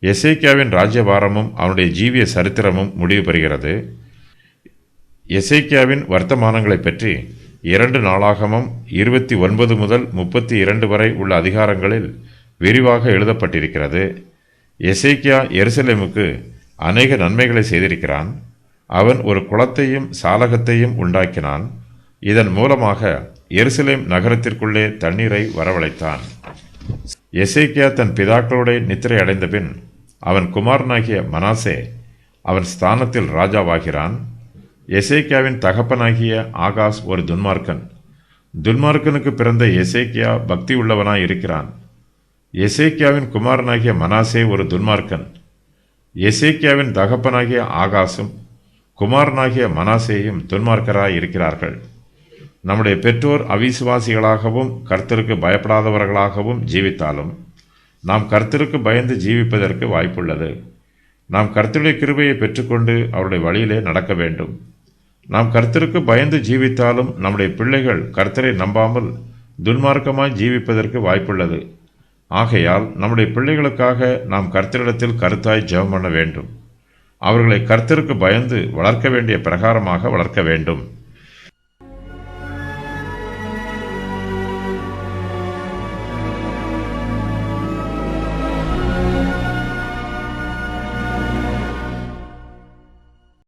எசேக்கியாவின் ராஜ்யபாரமும் அவனுடைய ஜீவிய சரித்திரமும் முடிவு பெறுகிறது. எசேக்கியாவின் வர்த்தமானங்களை பற்றி 2 நாளாகமம் 29 முதல் 32 வரை உள்ள அதிகாரங்களில் விரிவாக எழுதப்பட்டிருக்கிறது. எசேக்கியா எருசலேமுக்கு அநேக நன்மைகளை செய்திருக்கிறான். அவன் ஒரு குளத்தையும் சாலகத்தையும் உண்டாக்கினான். இதன் மூலமாக எருசலேம் நகரத்திற்குள்ளே தண்ணீரை வரவழைத்தான். எசேக்கியா தன் பிதாக்களோட நித்திரை அடைந்த பின் அவன் குமாரனாகிய மனாசே அவன் ஸ்தானத்தில் ராஜாவாகிறான். எசேக்கியாவின் தகப்பனாகிய ஆகாஸ் ஒரு துன்மார்க்கன். துன்மார்க்கனுக்கு பிறந்த எசேக்கியா பக்தி உள்ளவனாய் இருக்கிறான். எசேக்கியாவின் குமாரனாகிய மனாசே ஒரு துன்மார்க்கன். எசேக்கியாவின் தகப்பனாகிய ஆகாசும் குமாரனாகிய மனாசேயும் துன்மார்க்கராய் இருக்கிறார்கள். நம்முடைய பெற்றோர் அவிசுவாசிகளாகவும் கர்த்தருக்கு பயப்படாதவர்களாகவும் ஜீவித்தாலும் நாம் கர்த்தருக்கு பயந்து ஜீவிப்பதற்கு வாய்ப்புள்ளது. நாம் கர்த்தருடைய கிருபையை பெற்றுக்கொண்டு அவருடைய வழியிலே நடக்க வேண்டும். நாம் கர்த்தருக்கு பயந்து ஜீவித்தாலும் நம்முடைய பிள்ளைகள் கர்த்தரை நம்பாமல் துன்மார்க்கமாய் ஜீவிப்பதற்கு வாய்ப்புள்ளது. ஆகையால் நம்முடைய பிள்ளைகளுக்காக நாம் கர்த்தரிடத்தில் கருத்தாய் ஜெபம் பண்ண வேண்டும். அவர்களை கர்த்தருக்கு பயந்து வளர்க்க வேண்டிய பிரகாரமாக வளர்க்க வேண்டும்.